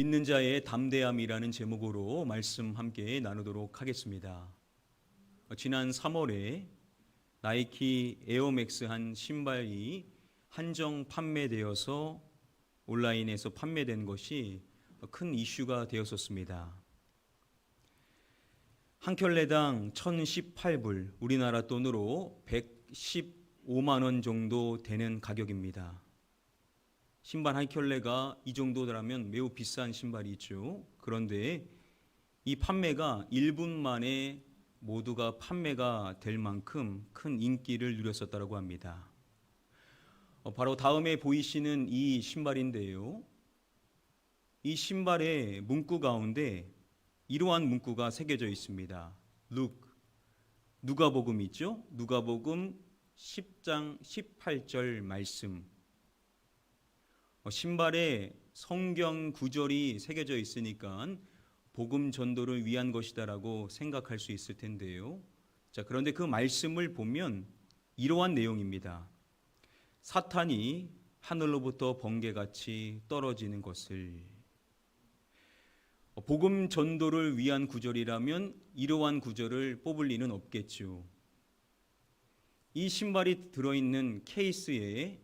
믿는 자의 담대함이라는 제목으로 말씀 함께 나누도록 하겠습니다. 지난 3월에 나이키 에어맥스 한 신발이 한정 판매되어서 온라인에서 판매된 것이 큰 이슈가 되었었습니다. 한 켤레당 1,018불, 우리나라 돈으로 115만 원 정도 되는 가격입니다. 신발 한 켤레가 이 정도라면 매우 비싼 신발이죠. 그런데 이 판매가 1분 만에 모두가 판매가 될 만큼 큰 인기를 누렸었다고 합니다. 바로 다음에 보이시는 이 신발인데요. 이 신발의 문구 가운데 이러한 문구가 새겨져 있습니다. 누가복음 있죠? 누가복음 10장 18절 말씀. 신발에 성경 구절이 새겨져 있으니까 복음 전도를 위한 것이다라고 생각할 수 있을 텐데요. 자, 그런데 그 말씀을 보면 이러한 내용입니다. 사탄이 하늘로부터 번개같이 떨어지는 것을. 복음 전도를 위한 구절이라면 이러한 구절을 뽑을 리는 없겠죠. 이 신발이 들어있는 케이스에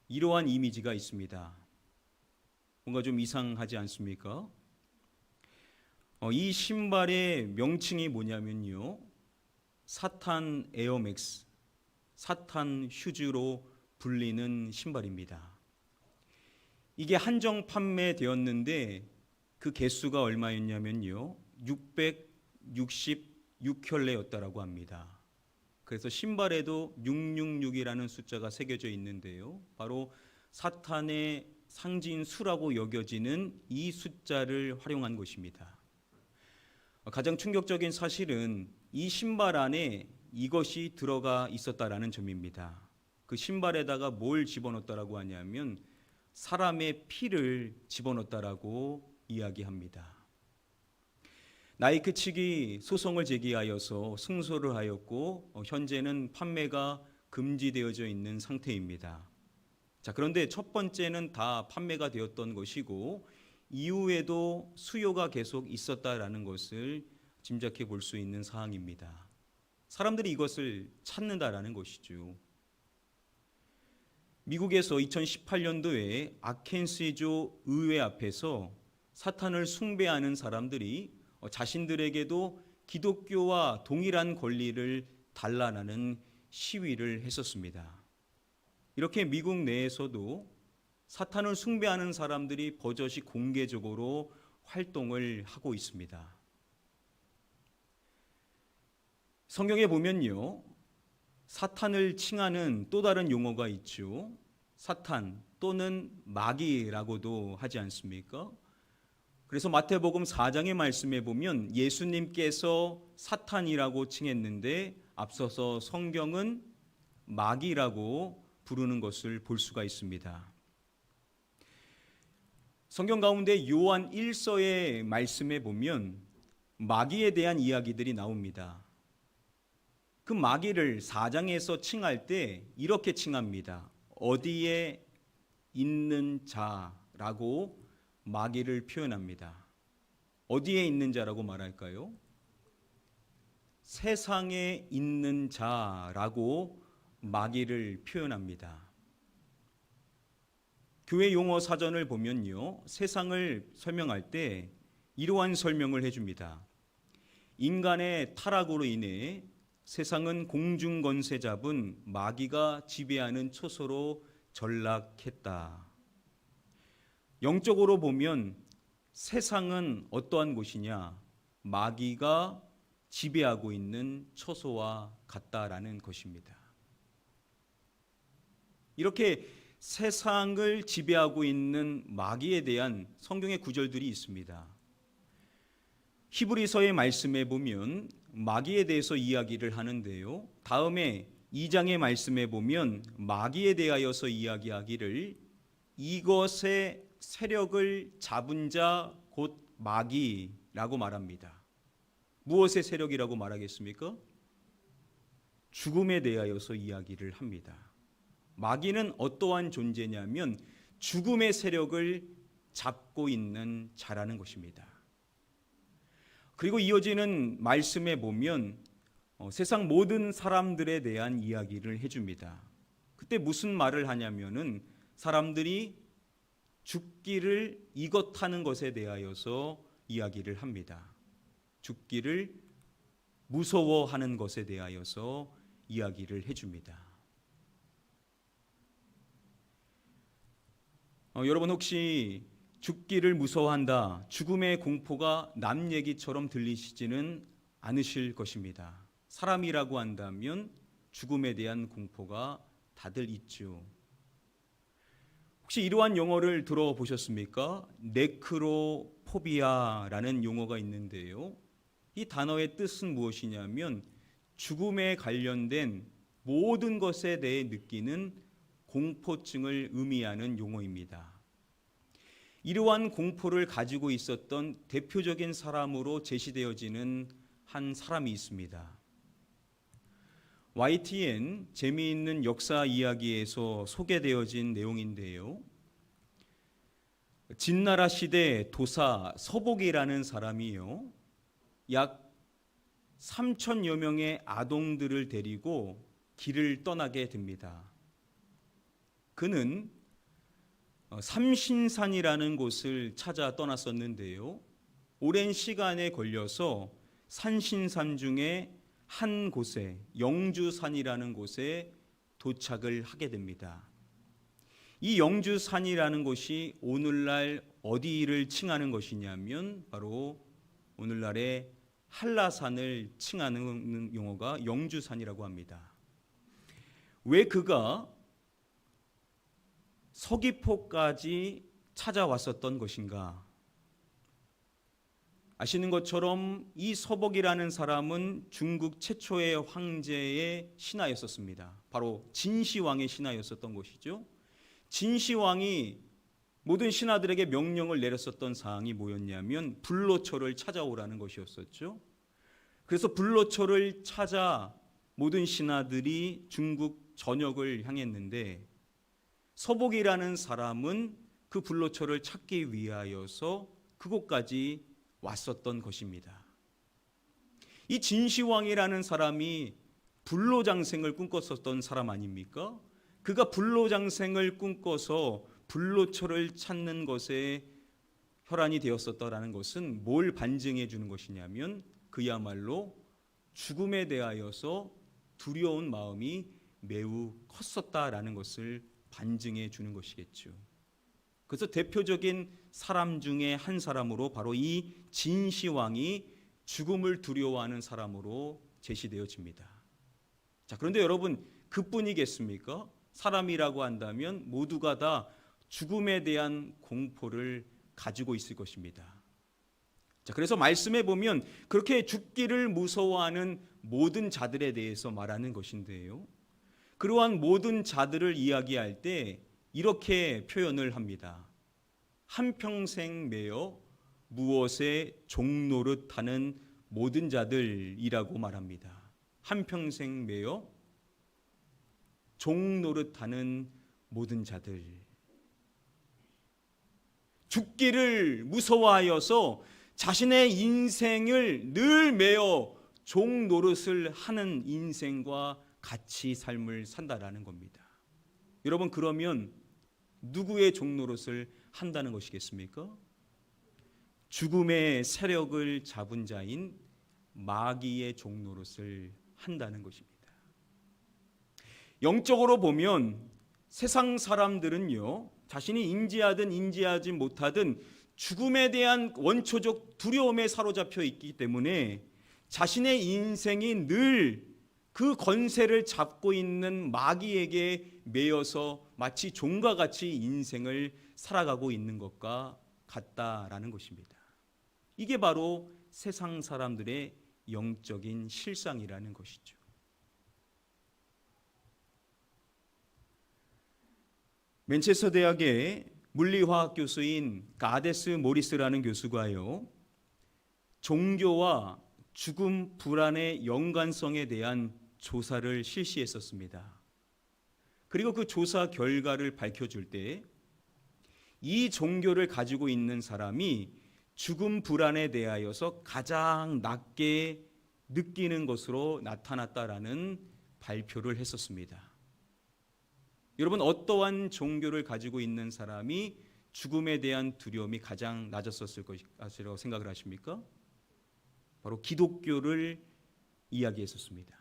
이러한 이미지가 있습니다. 뭔가 좀 이상하지 않습니까? 이 신발의 명칭이 뭐냐면요, 사탄 에어맥스, 사탄 슈즈로 불리는 신발입니다. 이게 한정 판매되었는데 그 개수가 얼마였냐면요, 666켤레였다라고 합니다. 그래서 신발에도 666이라는 숫자가 새겨져 있는데요, 바로 사탄의 상징 수라고 여겨지는 이 숫자를 활용한 것입니다. 가장 충격적인 사실은 이 신발 안에 이것이 들어가 있었다라는 점입니다. 그 신발에다가 뭘 집어넣었다라고 하냐면 사람의 피를 집어넣었다라고 이야기합니다. 나이키 측이 소송을 제기하여서 승소를 하였고 현재는 판매가 금지되어져 있는 상태입니다. 자, 그런데 첫 번째는 다 판매가 되었던 것이고 이후에도 수요가 계속 있었다라는 것을 짐작해 볼 수 있는 사항입니다. 사람들이 이것을 찾는다라는 것이죠. 미국에서 2018년도에 아켄시주 의회 앞에서 사탄을 숭배하는 사람들이 자신들에게도 기독교와 동일한 권리를 달라는 시위를 했었습니다. 이렇게 미국 내에서도 사탄을 숭배하는 사람들이 버젓이 공개적으로 활동을 하고 있습니다. 성경에 보면요, 사탄을 칭하는 또 다른 용어가 있죠. 사탄 또는 마귀라고도 하지 않습니까? 그래서 마태복음 4장의 말씀에 보면 예수님께서 사탄이라고 칭했는데 앞서서 성경은 마귀라고 부르는 것을 볼 수가 있습니다. 성경 가운데 요한 1서의 말씀에 보면 마귀에 대한 이야기들이 나옵니다. 그 마귀를 4장에서 칭할 때 이렇게 칭합니다. 어디에 있는 자라고 마귀를 표현합니다. 어디에 있는 자라고 말할까요? 세상에 있는 자라고 마귀를 표현합니다. 교회 용어 사전을 보면요, 세상을 설명할 때 이러한 설명을 해줍니다. 인간의 타락으로 인해 세상은 공중 권세 잡은 마귀가 지배하는 초소로 전락했다. 영적으로 보면 세상은 어떠한 곳이냐? 마귀가 지배하고 있는 초소와 같다라는 것입니다. 이렇게 세상을 지배하고 있는 마귀에 대한 성경의 구절들이 있습니다. 히브리서의 말씀에 보면 마귀에 대해서 이야기를 하는데요, 다음에 2장의 말씀에 보면 마귀에 대하여서 이야기하기를 이것의 세력을 잡은 자 곧 마귀라고 말합니다. 무엇의 세력이라고 말하겠습니까? 죽음에 대하여서 이야기를 합니다. 마귀는 어떠한 존재냐면 죽음의 세력을 잡고 있는 자라는 것입니다. 그리고 이어지는 말씀에 보면 세상 모든 사람들에 대한 이야기를 해줍니다. 그때 무슨 말을 하냐면은 사람들이 죽기를 이것하는 것에 대하여서 이야기를 합니다. 죽기를 무서워하는 것에 대하여서 이야기를 해줍니다. 여러분 혹시 죽기를 무서워한다, 죽음의 공포가 남 얘기처럼 들리시지는 않으실 것입니다. 사람이라고 한다면 죽음에 대한 공포가 다들 있죠. 혹시 이러한 용어를 들어보셨습니까? 네크로포비아라는 용어가 있는데요. 이 단어의 뜻은 무엇이냐면 죽음에 관련된 모든 것에 대해 느끼는 공포증을 의미하는 용어입니다. 이러한 공포를 가지고 있었던 대표적인 사람으로 제시되어지는 한 사람이 있습니다. YTN 재미있는 역사 이야기에서 소개되어진 내용인데요. 진나라 시대 도사 서복이라는 사람이요, 약 3천여 명의 아동들을 데리고 길을 떠나게 됩니다. 그는 삼신산이라는 곳을 찾아 떠났었는데요. 오랜 시간에 걸려서 산신산 중에 한 곳에, 영주산이라는 곳에 도착을 하게 됩니다. 이 영주산이라는 곳이 오늘날 어디를 칭하는 것이냐면 바로 오늘날의 한라산을 칭하는 용어가 영주산이라고 합니다. 왜 그가 서귀포까지 찾아왔었던 것인가? 아시는 것처럼 이 서복이라는 사람은 중국 최초의 황제의 신하였었습니다. 바로 진시황의 신하였었던 것이죠. 진시황이 모든 신하들에게 명령을 내렸었던 사항이 뭐였냐면 불로초를 찾아오라는 것이었었죠. 그래서 불로초를 찾아 모든 신하들이 중국 전역을 향했는데 서복이라는 사람은 그 불로초를 찾기 위하여서 그곳까지 왔었던 것입니다. 이 진시황이라는 사람이 불로장생을 꿈꿨었던 사람 아닙니까? 그가 불로장생을 꿈꿔서 불로초를 찾는 것에 혈안이 되었었다라는 것은 뭘 반증해 주는 것이냐면 그야말로 죽음에 대하여서 두려운 마음이 매우 컸었다라는 것을 반증해 주는 것이겠죠. 그래서 대표적인 사람 중에 한 사람으로 바로 이 진시황이 죽음을 두려워하는 사람으로 제시되어집니다. 자, 그런데 여러분 그뿐이겠습니까? 사람이라고 한다면 모두가 다 죽음에 대한 공포를 가지고 있을 것입니다. 자, 그래서 말씀에 보면 그렇게 죽기를 무서워하는 모든 자들에 대해서 말하는 것인데요. 그러한 모든 자들을 이야기할 때 이렇게 표현을 합니다. 한평생 매여 무엇에 종노릇하는 모든 자들이라고 말합니다. 한평생 매여 종노릇하는 모든 자들. 죽기를 무서워하여서 자신의 인생을 늘 매여 종노릇을 하는 인생과 같이 삶을 산다라는 겁니다. 여러분 그러면 누구의 종노릇을 한다는 것이겠습니까? 죽음의 세력을 잡은 자인 마귀의 종노릇을 한다는 것입니다. 영적으로 보면 세상 사람들은요, 자신이 인지하든 인지하지 못하든 죽음에 대한 원초적 두려움에 사로잡혀 있기 때문에 자신의 인생이 늘 그 권세를 잡고 있는 마귀에게 매여서 마치 종과 같이 인생을 살아가고 있는 것과 같다라는 것입니다. 이게 바로 세상 사람들의 영적인 실상이라는 것이죠. 맨체스터 대학의 물리화학 교수인 가데스 모리스라는 교수가요, 종교와 죽음 불안의 연관성에 대한 조사를 실시했었습니다. 그리고 그 조사 결과를 밝혀줄 때 이 종교를 가지고 있는 사람이 죽음 불안에 대하여서 가장 낮게 느끼는 것으로 나타났다라는 발표를 했었습니다. 여러분, 어떠한 종교를 가지고 있는 사람이 죽음에 대한 두려움이 가장 낮았었을 것이라고 생각을 하십니까? 바로 기독교를 이야기했었습니다.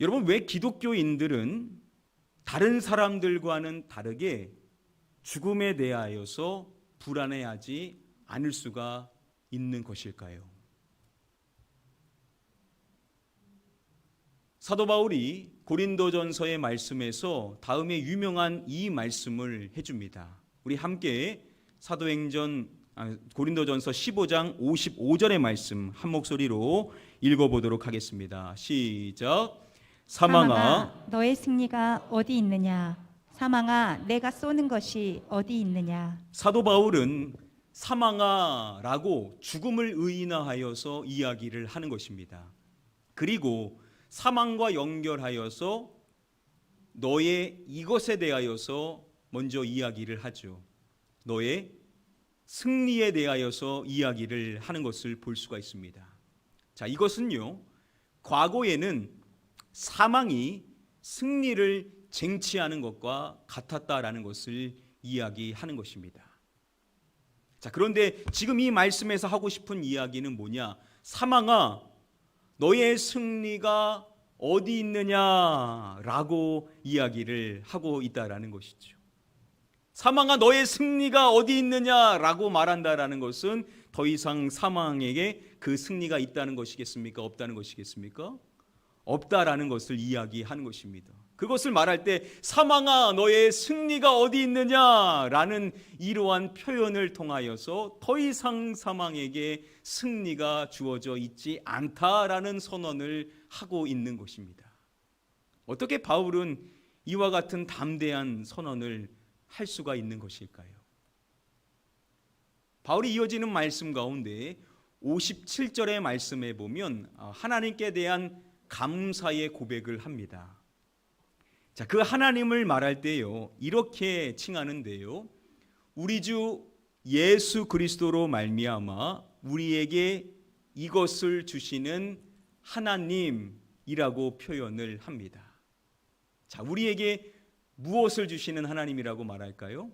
여러분, 왜 기독교인들은 다른 사람들과는 다르게 죽음에 대하여서 불안해하지 않을 수가 있는 것일까요? 사도 바울이 고린도전서의 말씀에서 다음에 유명한 이 말씀을 해줍니다. 우리 함께 고린도전서 15장 55절의 말씀 한 목소리로 읽어보도록 하겠습니다. 시작. 사망아, 너의 승리가 어디 있느냐? 사망아, 내가 쏘는 것이 어디 있느냐? 사도 바울은 사망아라고 죽음을 의인화하여서 이야기를 하는 것입니다. 그리고 사망과 연결하여서 너의 이것에 대하여서 먼저 이야기를 하죠. 너의 승리에 대하여서 이야기를 하는 것을 볼 수가 있습니다. 자, 이것은요, 과거에는 사망이 승리를 쟁취하는 것과 같았다라는 것을 이야기하는 것입니다. 자, 그런데 지금 이 말씀에서 하고 싶은 이야기는 뭐냐? 사망아, 너의 승리가 어디 있느냐라고 이야기를 하고 있다라는 것이죠. 사망아, 너의 승리가 어디 있느냐라고 말한다라는 것은 더 이상 사망에게 그 승리가 있다는 것이겠습니까? 없다는 것이겠습니까? 없다라는 것을 이야기하는 것입니다. 그것을 말할 때 사망아, 너의 승리가 어디 있느냐라는 이러한 표현을 통하여서 더 이상 사망에게 승리가 주어져 있지 않다라는 선언을 하고 있는 것입니다. 어떻게 바울은 이와 같은 담대한 선언을 할 수가 있는 것일까요? 바울이 이어지는 말씀 가운데 57절의 말씀에 보면 하나님께 대한 감사의 고백을 합니다. 자, 그 하나님을 말할 때요, 이렇게 칭하는데요, 우리 주 예수 그리스도로 말미암아 우리에게 이것을 주시는 하나님이라고 표현을 합니다. 자, 우리에게 무엇을 주시는 하나님이라고 말할까요?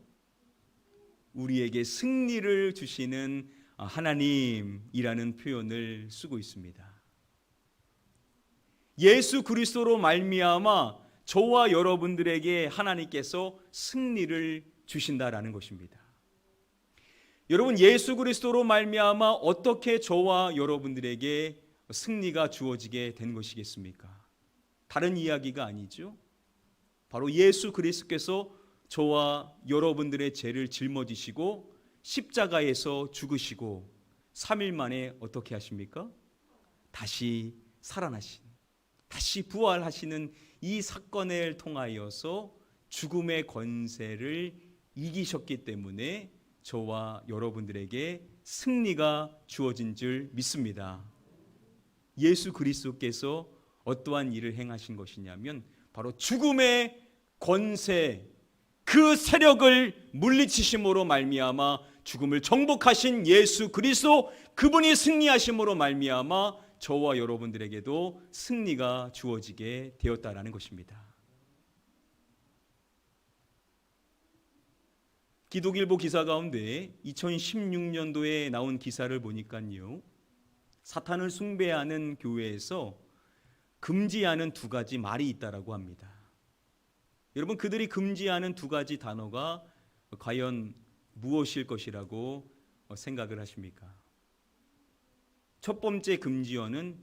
우리에게 승리를 주시는 하나님이라는 표현을 쓰고 있습니다. 예수 그리스도로 말미암아 저와 여러분들에게 하나님께서 승리를 주신다라는 것입니다. 여러분, 예수 그리스도로 말미암아 어떻게 저와 여러분들에게 승리가 주어지게 된 것이겠습니까? 다른 이야기가 아니죠. 바로 예수 그리스도께서 저와 여러분들의 죄를 짊어지시고 십자가에서 죽으시고 3일 만에 어떻게 하십니까? 다시 살아나신, 다시 부활하시는 이 사건을 통하여서 죽음의 권세를 이기셨기 때문에 저와 여러분들에게 승리가 주어진 줄 믿습니다. 예수 그리스도께서 어떠한 일을 행하신 것이냐면 바로 죽음의 권세, 그 세력을 물리치심으로 말미암아 죽음을 정복하신 예수 그리스도, 그분이 승리하심으로 말미암아 저와 여러분들에게도 승리가 주어지게 되었다라는 것입니다. 기독일보 기사 가운데 2016년도에 나온 기사를 보니까요, 사탄을 숭배하는 교회에서 금지하는 두 가지 말이 있다라고 합니다. 여러분, 그들이 금지하는 두 가지 단어가 과연 무엇일 것이라고 생각을 하십니까? 첫 번째 금지어는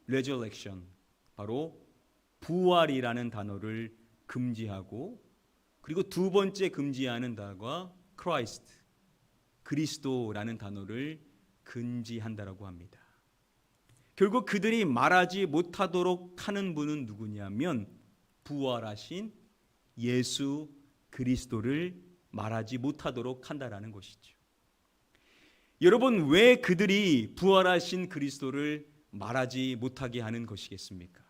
resurrection, 바로 부활이라는 단어를 금지하고, 그리고 두 번째 금지하는 단어가 Christ, 그리스도라는 단어를 금지한다라고 합니다. 결국 그들이 말하지 못하도록 하는 분은 누구냐면 부활하신 예수 그리스도를 말하지 못하도록 한다라는 것이죠. 여러분, 왜 그들이 부활하신 그리스도를 말하지 못하게 하는 것이겠습니까?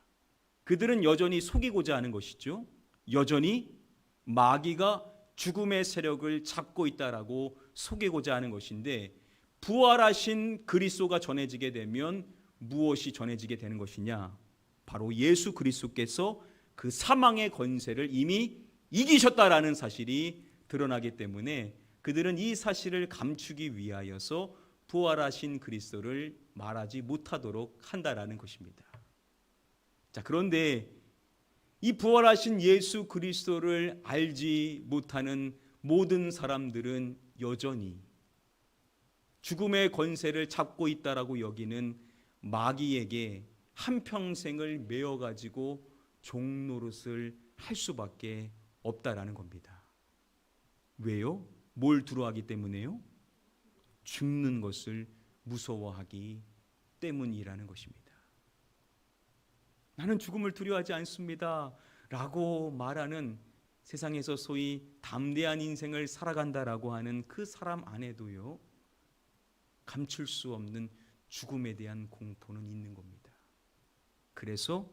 그들은 여전히 속이고자 하는 것이죠. 여전히 마귀가 죽음의 세력을 잡고 있다라고 속이고자 하는 것인데, 부활하신 그리스도가 전해지게 되면 무엇이 전해지게 되는 것이냐? 바로 예수 그리스도께서 그 사망의 권세를 이미 이기셨다라는 사실이 드러나기 때문에 그들은 이 사실을 감추기 위하여서 부활하신 그리스도를 말하지 못하도록 한다라는 것입니다. 자, 그런데 이 부활하신 예수 그리스도를 알지 못하는 모든 사람들은 여전히 죽음의 권세를 잡고 있다라고 여기는 마귀에게 한평생을 매어 가지고 종노릇을 할 수밖에 없다라는 겁니다. 왜요? 뭘 두려워하기 때문에요? 죽는 것을 무서워하기 때문이라는 것입니다. 나는 죽음을 두려워하지 않습니다 라고 말하는, 세상에서 소위 담대한 인생을 살아간다라고 하는 그 사람 안에도요, 감출 수 없는 죽음에 대한 공포는 있는 겁니다. 그래서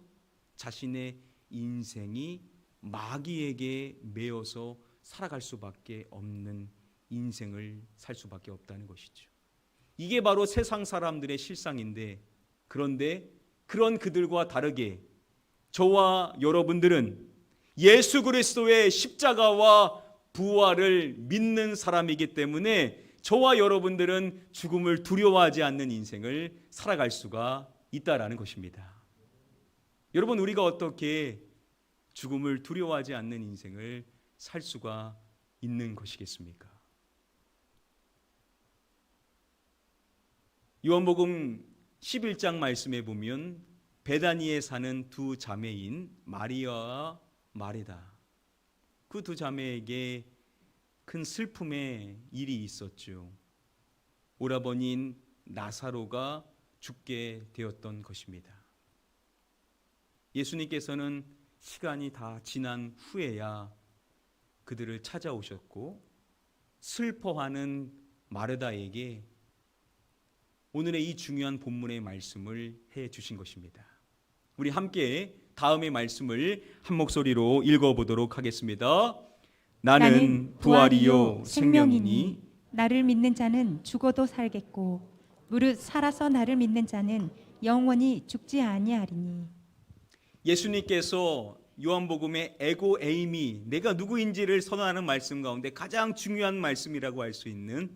자신의 인생이 마귀에게 매어서 살아갈 수밖에 없는 인생을 살 수밖에 없다는 것이죠. 이게 바로 세상 사람들의 실상인데, 그런데 그런 그들과 다르게 저와 여러분들은 예수 그리스도의 십자가와 부활을 믿는 사람이기 때문에 저와 여러분들은 죽음을 두려워하지 않는 인생을 살아갈 수가 있다라는 것입니다. 여러분, 우리가 어떻게 죽음을 두려워하지 않는 인생을 살 수가 있는 것이겠습니까? 요한복음 11장 말씀에 보면 베다니에 사는 두 자매인 마리아와 마르다, 그 두 자매에게 큰 슬픔의 일이 있었죠. 오라버니인 나사로가 죽게 되었던 것입니다. 예수님께서는 시간이 다 지난 후에야 그들을 찾아오셨고, 슬퍼하는 마르다에게 오늘의 이 중요한 본문의 말씀을 해 주신 것입니다. 우리 함께 다음의 말씀을 한 목소리로 읽어보도록 하겠습니다. 나는 부활이요 생명이니 나를 믿는 자는 죽어도 살겠고 무릇 살아서 나를 믿는 자는 영원히 죽지 아니하리니. 예수님께서 요한복음의 에고 에이미, 내가 누구인지를 선언하는 말씀 가운데 가장 중요한 말씀이라고 할 수 있는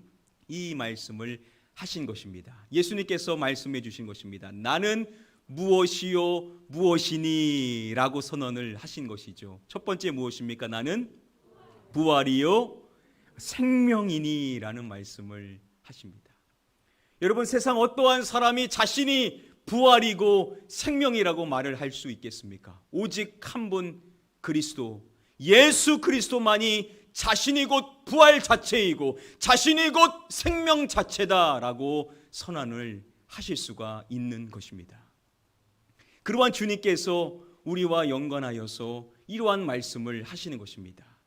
이 말씀을 하신 것입니다. 예수님께서 말씀해 주신 것입니다. 나는 무엇이요 무엇이니 라고 선언을 하신 것이죠. 첫 번째 무엇입니까? 나는 부활이요 생명이니 라는 말씀을 하십니다. 여러분, 세상 어떠한 사람이 자신이 부활이고 생명이라고 말을 할 수 있겠습니까? 오직 한 분, 그리스도, 예수 그리스도만이 자신이 곧 부활 자체이고 자신이 곧 생명 자체다라고 선언을 하실 수가 있는 것입니다. 그러한 주님께서 우리와 연관하여서 이러한 말씀을 하시는 것입니다.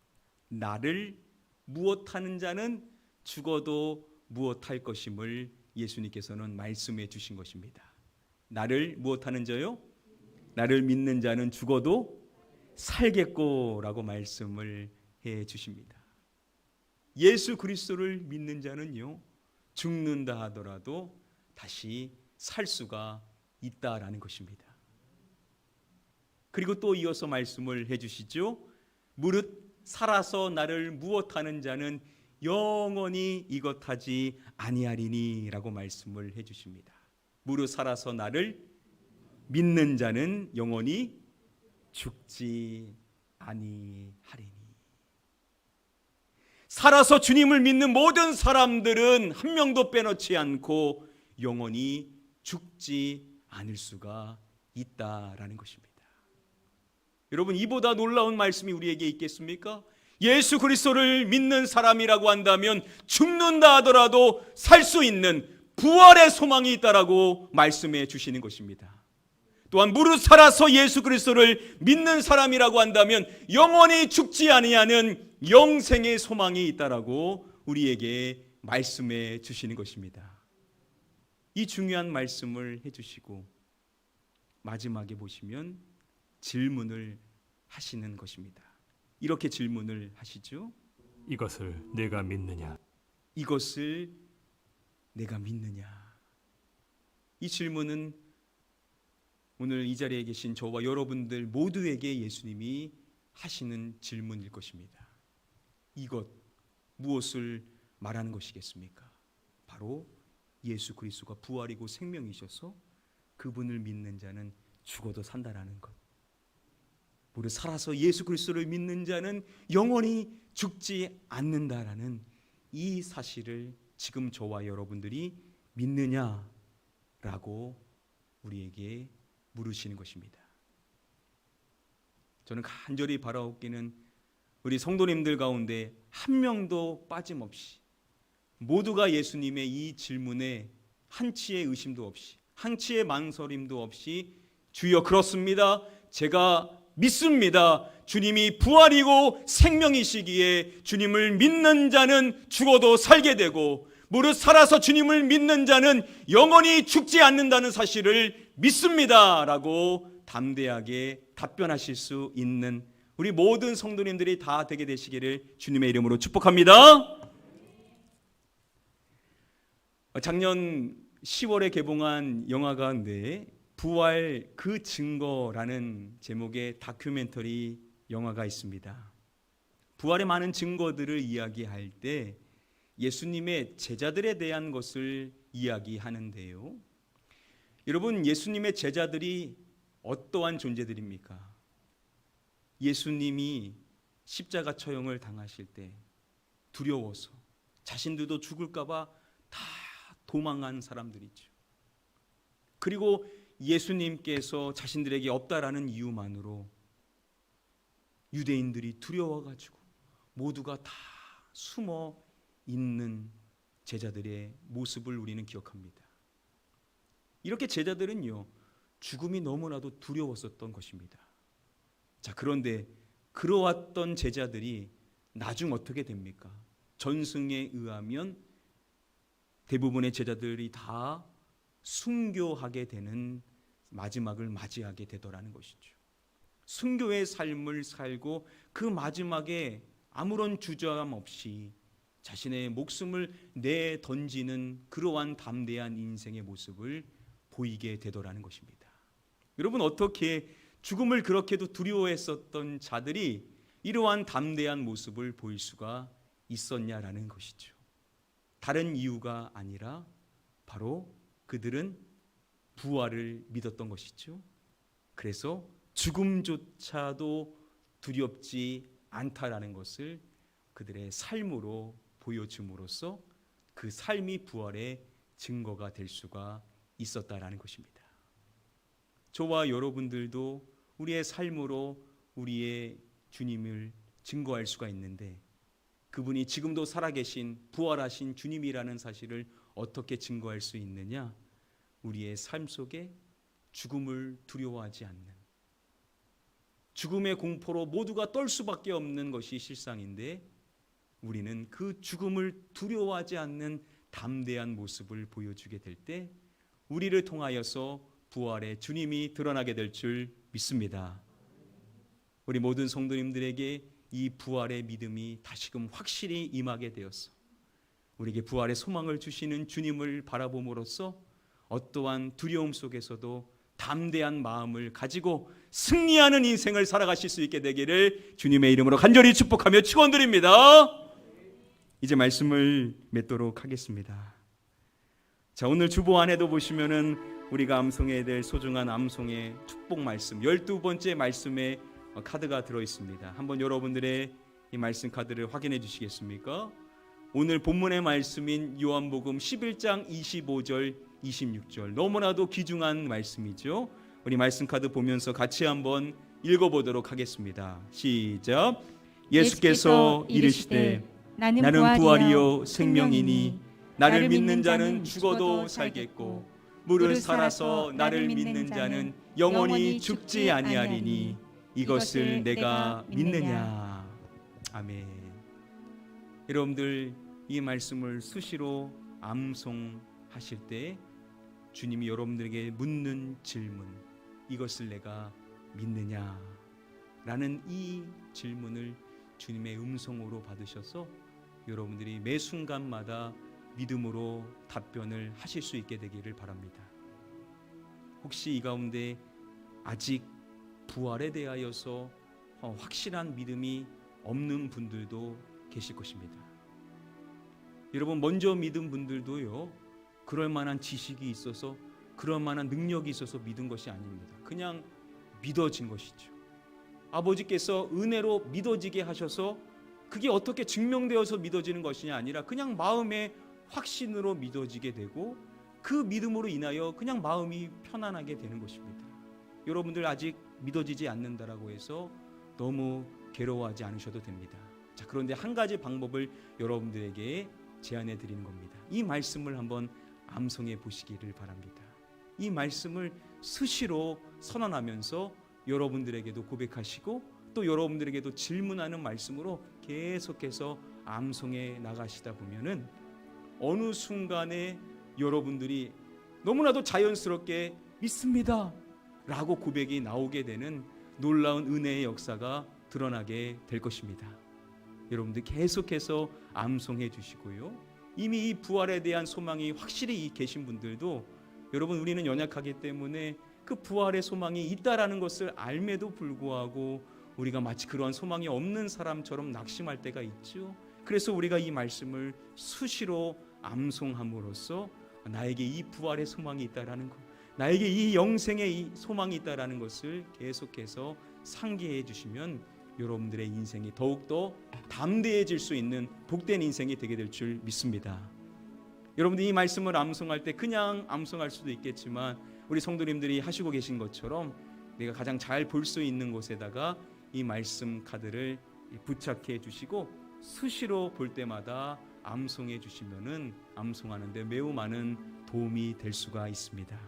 나를 무엇하는 자는 죽어도 무엇할 것임을 예수님께서는 말씀해 주신 것입니다. 나를 무엇하는 자요? 나를 믿는 자는 죽어도 살겠고라고 말씀을 해 주십니다. 예수 그리스도를 믿는 자는요, 죽는다 하더라도 다시 살 수가 있다라는 것입니다. 그리고 또 이어서 말씀을 해 주시죠. 무릇 살아서 나를 무엇하는 자는 영원히 이것하지 아니하리니 라고 말씀을 해 주십니다. 무릇 살아서 나를 믿는 자는 영원히 죽지 아니하리니. 살아서 주님을 믿는 모든 사람들은 한 명도 빼놓지 않고 영원히 죽지 않을 수가 있다라는 것입니다. 여러분, 이보다 놀라운 말씀이 우리에게 있겠습니까? 예수 그리스도를 믿는 사람이라고 한다면 죽는다 하더라도 살 수 있는 부활의 소망이 있다라고 말씀해 주시는 것입니다. 또한 무릇 살아서 예수 그리스도를 믿는 사람이라고 한다면 영원히 죽지 아니하는 영생의 소망이 있다라고 우리에게 말씀해 주시는 것입니다. 이 중요한 말씀을 해 주시고 마지막에 보시면 질문을 하시는 것입니다. 이렇게 질문을 하시죠. 이것을 내가 믿느냐? 이것을 내가 믿느냐? 이 질문은 오늘 이 자리에 계신 저와 여러분들 모두에게 예수님이 하시는 질문일 것입니다. 이것 무엇을 말하는 것이겠습니까? 바로 예수 그리스도가 부활이고 생명이셔서 그분을 믿는 자는 죽어도 산다라는 것. 무릇 살아서 예수 그리스도를 믿는 자는 영원히 죽지 않는다라는 이 사실을 지금 저와 여러분들이 믿느냐라고 우리에게 물으시는 것입니다. 저는 간절히 바라옵기는 우리 성도님들 가운데 한 명도 빠짐없이 모두가 예수님의 이 질문에 한치의 의심도 없이 한치의 망설임도 없이 주여 그렇습니다. 제가 믿습니다. 주님이 부활이고 생명이시기에 주님을 믿는 자는 죽어도 살게 되고 무릇 살아서 주님을 믿는 자는 영원히 죽지 않는다는 사실을 믿습니다 라고 담대하게 답변하실 수 있는 우리 모든 성도님들이 다 되게 되시기를 주님의 이름으로 축복합니다. 작년 10월에 개봉한 영화 가운데 부활 그 증거라는 제목의 다큐멘터리 영화가 있습니다. 부활의 많은 증거들을 이야기할 때 예수님의 제자들에 대한 것을 이야기하는데요. 여러분, 예수님의 제자들이 어떠한 존재들입니까? 예수님이 십자가 처형을 당하실 때 두려워서 자신들도 죽을까 봐 다 도망한 사람들이죠. 그리고 예수님께서 자신들에게 없다라는 이유만으로 유대인들이 두려워가지고 모두가 다 숨어 있는 제자들의 모습을 우리는 기억합니다. 이렇게 제자들은요, 죽음이 너무나도 두려웠었던 것입니다. 자, 그런데 그러왔던 제자들이 나중 어떻게 됩니까? 전승에 의하면 대부분의 제자들이 다 순교하게 되는 마지막을 맞이하게 되더라는 것이죠. 순교의 삶을 살고 그 마지막에 아무런 주저함 없이 자신의 목숨을 내던지는 그러한 담대한 인생의 모습을 보이게 되더라는 것입니다. 여러분, 어떻게 죽음을 그렇게도 두려워했었던 자들이 이러한 담대한 모습을 보일 수가 있었냐라는 것이죠. 다른 이유가 아니라 바로 그들은 부활을 믿었던 것이죠. 그래서 죽음조차도 두렵지 않다라는 것을 그들의 삶으로 보여줌으로써 그 삶이 부활의 증거가 될 수가 있었다라는 것입니다. 저와 여러분들도 우리의 삶으로 우리의 주님을 증거할 수가 있는데 그분이 지금도 살아계신 부활하신 주님이라는 사실을 어떻게 증거할 수 있느냐? 우리의 삶 속에 죽음을 두려워하지 않는, 죽음의 공포로 모두가 떨 수밖에 없는 것이 실상인데 우리는 그 죽음을 두려워하지 않는 담대한 모습을 보여주게 될 때 우리를 통하여서 부활의 주님이 드러나게 될 줄 믿습니다. 우리 모든 성도님들에게 이 부활의 믿음이 다시금 확실히 임하게 되어서 우리에게 부활의 소망을 주시는 주님을 바라봄으로써 어떠한 두려움 속에서도 담대한 마음을 가지고 승리하는 인생을 살아가실 수 있게 되기를 주님의 이름으로 간절히 축복하며 축원드립니다. 이제 말씀을 맺도록 하겠습니다. 자, 오늘 주보 안에도 보시면은 우리가 암송해야 될 소중한 암송의 축복 말씀 12번째 말씀에 카드가 들어 있습니다. 한번 여러분들의 이 말씀 카드를 확인해 주시겠습니까? 오늘 본문의 말씀인 요한복음 11장 25절 26절 너무나도 귀중한 말씀이죠. 우리 말씀 카드 보면서 같이 한번 읽어보도록 하겠습니다. 시작. 예수께서 이르시되 나는 부활이요 생명이니 나를 믿는 자는 죽어도 살겠고 무릇 살아서 나를 믿는 자는 영원히 죽지 아니하리니 이것을 내가 믿느냐. 아멘. 여러분들 이 말씀을 수시로 암송하실 때 주님이 여러분들에게 묻는 질문, 이것을 내가 믿느냐 라는 이 질문을 주님의 음성으로 받으셔서 여러분들이 매 순간마다 믿음으로 답변을 하실 수 있게 되기를 바랍니다. 혹시 이 가운데 아직 부활에 대하여서 확실한 믿음이 없는 분들도 계실 것입니다. 여러분, 먼저 믿은 분들도요, 그럴 만한 지식이 있어서, 그럴 만한 능력이 있어서 믿은 것이 아닙니다. 그냥 믿어진 것이죠. 아버지께서 은혜로 믿어지게 하셔서 그게 어떻게 증명되어서 믿어지는 것이 아니라 그냥 마음의 확신으로 믿어지게 되고, 그 믿음으로 인하여 그냥 마음이 편안하게 되는 것입니다. 여러분들 아직 믿어지지 않는다라고 해서 너무 괴로워하지 않으셔도 됩니다. 자, 그런데 한 가지 방법을 여러분들에게 제안해 드리는 겁니다. 이 말씀을 한번 암송해 보시기를 바랍니다. 이 말씀을 수시로 선언하면서 여러분들에게도 고백하시고, 또 여러분들에게도 질문하는 말씀으로 계속해서 암송해 나가시다 보면은 어느 순간에 여러분들이 너무나도 자연스럽게 믿습니다 라고 고백이 나오게 되는 놀라운 은혜의 역사가 드러나게 될 것입니다. 여러분들 계속해서 암송해 주시고요, 이미 이 부활에 대한 소망이 확실히 계신 분들도, 여러분, 우리는 연약하기 때문에 그 부활의 소망이 있다라는 것을 알매도 불구하고 우리가 마치 그러한 소망이 없는 사람처럼 낙심할 때가 있죠. 그래서 우리가 이 말씀을 수시로 암송함으로써 나에게 이 부활의 소망이 있다라는 것, 나에게 이 영생의 이 소망이 있다라는 것을 계속해서 상기해 주시면 여러분들의 인생이 더욱더 담대해질 수 있는 복된 인생이 되게 될 줄 믿습니다. 여러분들 이 말씀을 암송할 때 그냥 암송할 수도 있겠지만, 우리 성도님들이 하시고 계신 것처럼 내가 가장 잘 볼 수 있는 곳에다가 이 말씀 카드를 부착해 주시고 수시로 볼 때마다 암송해 주시면은 암송하는데 매우 많은 도움이 될 수가 있습니다.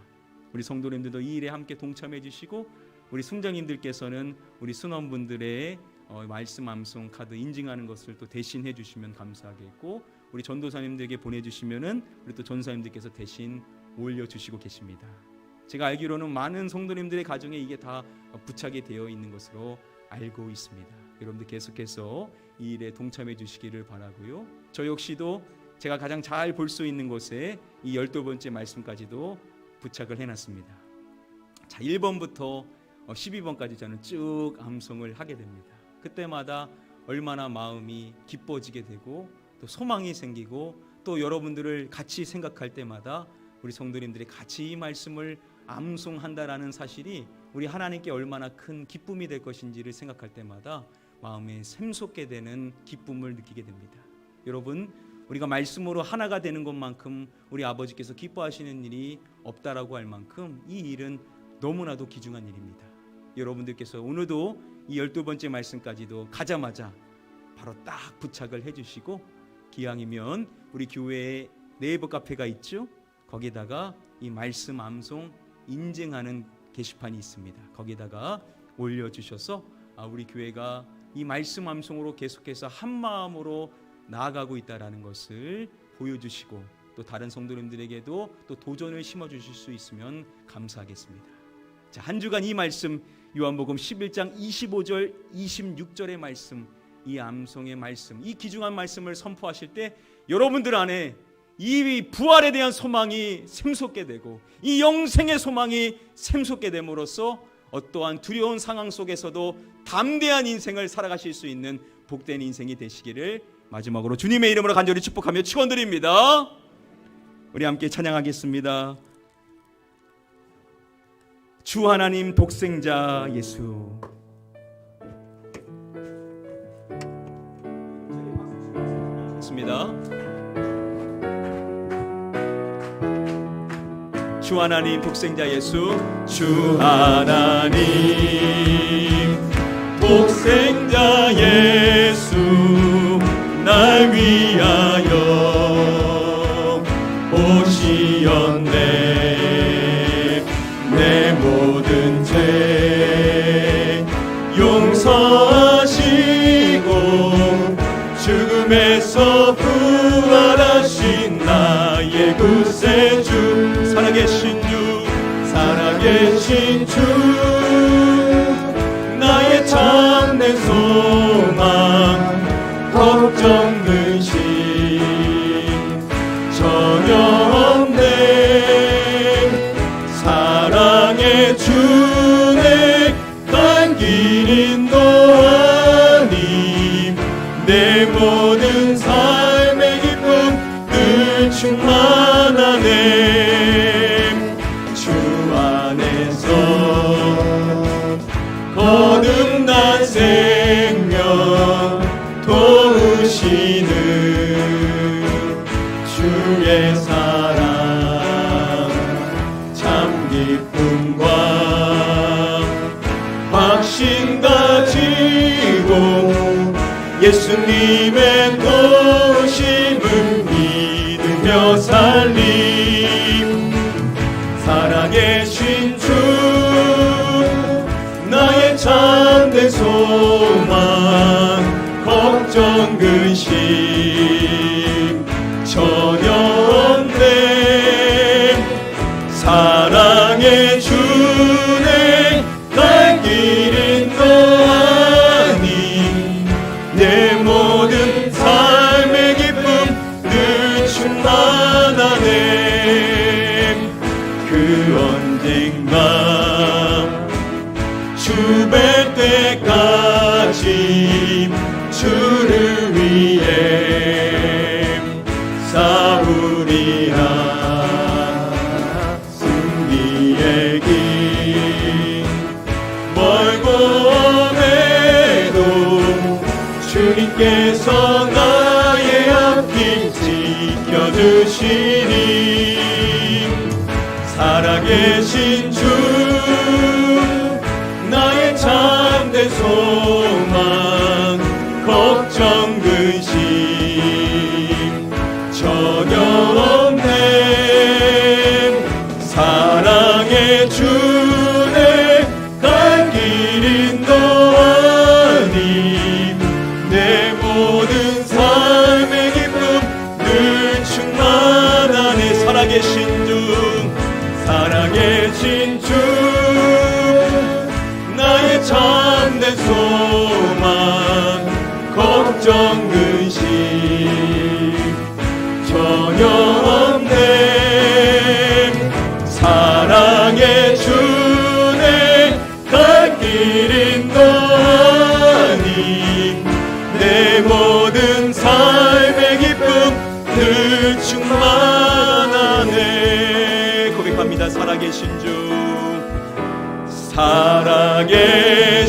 우리 성도님들도 이 일에 함께 동참해 주시고, 우리 순장님들께서는 우리 순원분들의 말씀 암송 카드 인증하는 것을 또 대신 해주시면 감사하겠고, 우리 전도사님들에게 보내주시면은 우리 또 전사님들께서 대신 올려주시고 계십니다. 제가 알기로는 많은 성도님들의 가정에 이게 다 부착이 되어 있는 것으로 알고 있습니다. 여러분들 계속해서 이 일에 동참해 주시기를 바라고요, 저 역시도 제가 가장 잘 볼 수 있는 곳에 이 12번째 말씀까지도 부착을 해놨습니다. 자, 1번부터 12번까지 저는 쭉 암송을 하게 됩니다. 그때마다 얼마나 마음이 기뻐지게 되고 또 소망이 생기고, 또 여러분들을 같이 생각할 때마다 우리 성도님들이 같이 이 말씀을 암송한다라는 사실이 우리 하나님께 얼마나 큰 기쁨이 될 것인지를 생각할 때마다 마음에 샘솟게 되는 기쁨을 느끼게 됩니다. 여러분, 우리가 말씀으로 하나가 되는 것만큼 우리 아버지께서 기뻐하시는 일이 없다라고 할 만큼 이 일은 너무나도 귀중한 일입니다. 여러분들께서 오늘도 이 12번째 말씀까지도 가자마자 바로 딱 부착을 해주시고, 기왕이면 우리 교회에 네이버 카페가 있죠. 거기다가 이 말씀 암송 인증하는 게시판이 있습니다. 거기다가 올려주셔서 우리 교회가 이 말씀 암송으로 계속해서 한 마음으로 나아가고 있다라는 것을 보여주시고, 또 다른 성도님들에게도 또 도전을 심어주실 수 있으면 감사하겠습니다. 자, 한 주간 이 말씀, 요한복음 11장 25절 26절의 말씀, 이 암송의 말씀, 이 귀중한 말씀을 선포하실 때 여러분들 안에 이 부활에 대한 소망이 샘솟게 되고, 이 영생의 소망이 샘솟게 됨으로써 어떠한 두려운 상황 속에서도 담대한 인생을 살아가실 수 있는 복된 인생이 되시기를 마지막으로 주님의 이름으로 간절히 축복하며 축원드립니다. 우리 함께 찬양하겠습니다. 주 하나님 독생자 예수. 있습니다. 주 하나님 독생자 예수. 주 하나님 독생자 예수, 날 위하여 오시었네. 내 모든 죄 용서하시고 죽음에서 부활하신 나의 구세주, 살아계신 주, 살아계신 주, 나의 참된 소망, 주의 사랑 참 기쁨과 확신 가지고 예수님의 도심을 믿으며 살림 살아계신 주 나의 참된 소망 걱정 근심 전혀 없네 사랑의 주네 갈 길은 너 아니 내 모든 삶의 기쁨 늘 충만하네 그 언젠가 주 뵐 때까지 주를 위해 싸우리라 승리의 길 멀고 오매도 주님께서 나의 앞길 지켜주시니 살아계신 주 나의 참된 소망 걱정 근심 전혀 없네 사랑의 주네 갈 길은 너 아님 내 모든 삶의 기쁨 늘 충만하네 살아계신 주 나의 참된 소망 걱정 근심 전혀 없네 사랑의 주네 갈 길은 너 아님 내 모든 삶의 기쁨 늘 충만하네 고백합니다 살아계신 주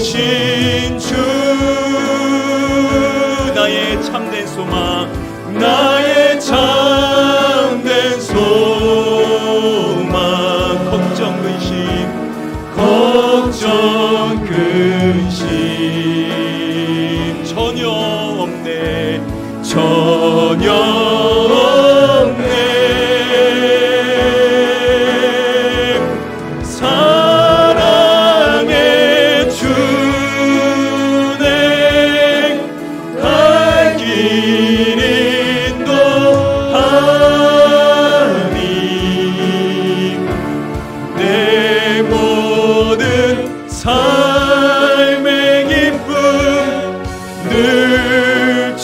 살아계신 주 나의 참된 소망 나의 참된 소망 걱정 근심 전혀 없네 전혀 없네 사랑의 주네 갈 길은 너 아님 내 모든 삶의 기쁨 늘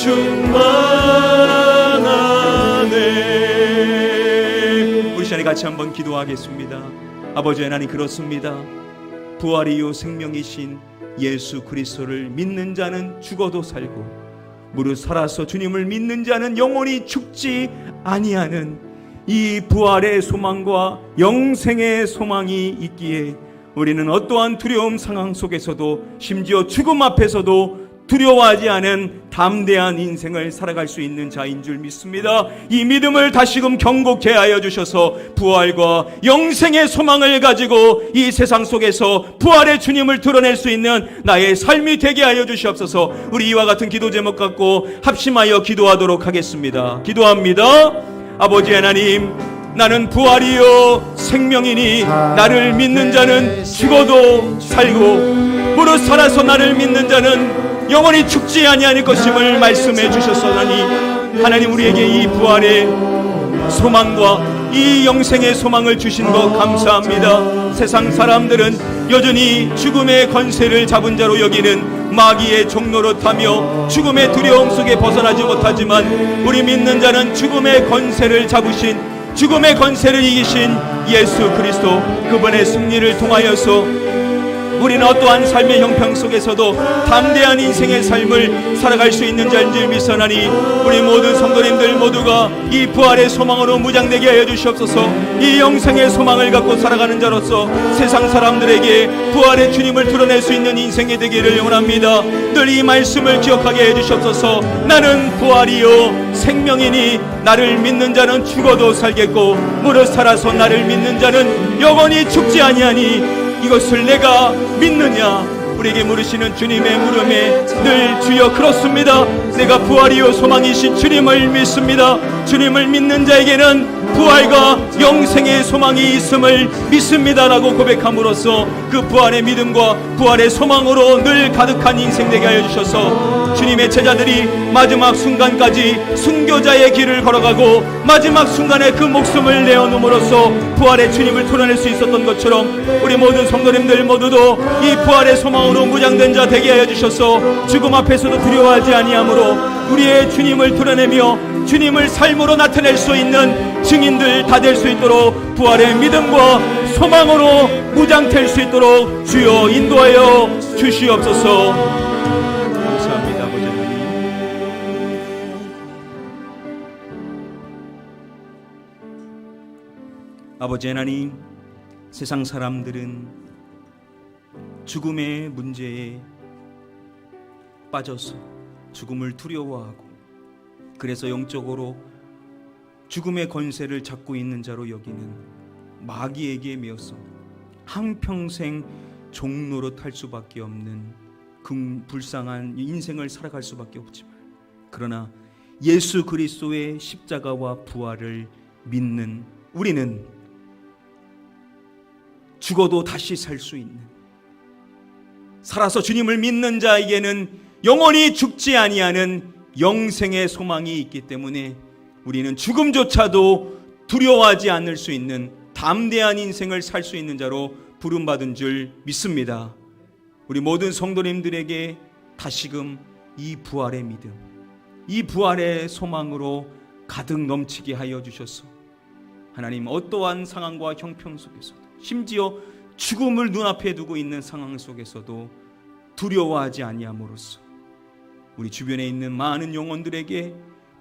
충만하네 우리 시간에 같이 한번 기도하겠습니다. 아버지 하나님 그렇습니다. 부활이요 생명이신 예수 그리스도를 믿는 자는 죽어도 살고 무릇 살아서 주님을 믿는 자는 영원히 죽지 아니하는 이 부활의 소망과 영생의 소망이 있기에 우리는 어떠한 두려움 상황 속에서도 심지어 죽음 앞에서도 두려워하지 않은 담대한 인생을 살아갈 수 있는 자인 줄 믿습니다. 이 믿음을 다시금 경고케 하여 주셔서 부활과 영생의 소망을 가지고 이 세상 속에서 부활의 주님을 드러낼 수 있는 나의 삶이 되게 하여 주시옵소서. 우리 이와 같은 기도 제목 갖고 합심하여 기도하도록 하겠습니다. 기도합니다. 아버지 하나님, 나는 부활이요 생명이니 나를 믿는 자는 죽어도 살고 무릇 살아서 나를 믿는 자는 영원히 죽지 아니할 것임을 말씀해 주셨사오니 하나님 우리에게 이 부활의 소망과 이 영생의 소망을 주신 것 감사합니다. 세상 사람들은 여전히 죽음의 권세를 잡은 자로 여기는 마귀의 종로로 타며 죽음의 두려움 속에 벗어나지 못하지만 우리 믿는 자는 죽음의 권세를 잡으신 죽음의 권세를 이기신 예수 그리스도 그분의 승리를 통하여서 우리는 어떠한 삶의 형평 속에서도 담대한 인생의 삶을 살아갈 수 있는 자인 줄 믿사나니 우리 모든 성도님들 모두가 이 부활의 소망으로 무장되게 하여 주시옵소서. 이 영생의 소망을 갖고 살아가는 자로서 세상 사람들에게 부활의 주님을 드러낼 수 있는 인생이 되기를 원합니다. 늘 이 말씀을 기억하게 해주시옵소서. 나는 부활이요 생명이니 나를 믿는 자는 죽어도 살겠고 무릇 살아서 나를 믿는 자는 영원히 죽지 아니하니 이것을 내가 믿느냐? 우리에게 물으시는 주님의 물음에 늘 주여 그렇습니다. 내가 부활이요 소망이신 주님을 믿습니다. 주님을 믿는 자에게는 부활과 영생의 소망이 있음을 믿습니다라고 고백함으로써 그 부활의 믿음과 부활의 소망으로 늘 가득한 인생 되게 하여 주셔서 주님의 제자들이 마지막 순간까지 순교자의 길을 걸어가고 마지막 순간에 그 목숨을 내어놓음으로써 부활의 주님을 드러낼 수 있었던 것처럼 우리 모든 성도님들 모두도 이 부활의 소망으로 무장된 자 되게 하여 주셔서 죽음 앞에서도 두려워하지 아니하므로 우리의 주님을 드러내며 주님을 삶으로 나타낼 수 있는 증인들 다 될 수 있도록 부활의 믿음과 소망으로 무장될 수 있도록 주여 인도하여 주시옵소서. 감사합니다. 아버지 하나님. 아버지 하나님, 세상 사람들은 죽음의 문제에 빠져서 죽음을 두려워하고 그래서 영적으로 죽음의 권세를 잡고 있는 자로 여기는 마귀에게 매여서 한평생 종로로 탈 수밖에 없는 불쌍한 인생을 살아갈 수밖에 없지만 그러나 예수 그리스도의 십자가와 부활을 믿는 우리는 죽어도 다시 살 수 있는, 살아서 주님을 믿는 자에게는 영원히 죽지 아니하는 영생의 소망이 있기 때문에 우리는 죽음조차도 두려워하지 않을 수 있는 담대한 인생을 살 수 있는 자로 부름받은 줄 믿습니다. 우리 모든 성도님들에게 다시금 이 부활의 믿음, 이 부활의 소망으로 가득 넘치게 하여 주셔서 하나님 어떠한 상황과 형편 속에서도 심지어 죽음을 눈앞에 두고 있는 상황 속에서도 두려워하지 아니함으로써 우리 주변에 있는 많은 영혼들에게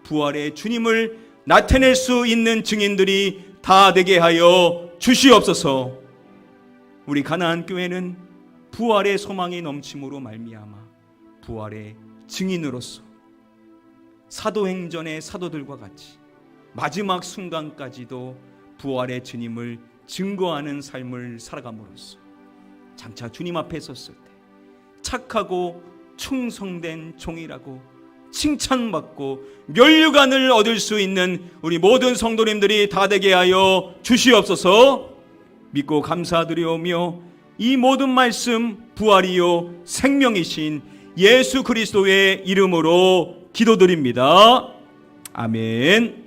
부활의 주님을 나타낼 수 있는 증인들이 다 되게 하여 주시옵소서. 우리 가나안 교회는 부활의 소망이 넘침으로 말미암아 부활의 증인으로서 사도행전의 사도들과 같이 마지막 순간까지도 부활의 주님을 증거하는 삶을 살아감으로써 장차 주님 앞에 섰을 때 착하고 충성된 종이라고 칭찬받고 면류관을 얻을 수 있는 우리 모든 성도님들이 다 되게 하여 주시옵소서. 믿고 감사드리오며 이 모든 말씀 부활이요 생명이신 예수 그리스도의 이름으로 기도드립니다. 아멘.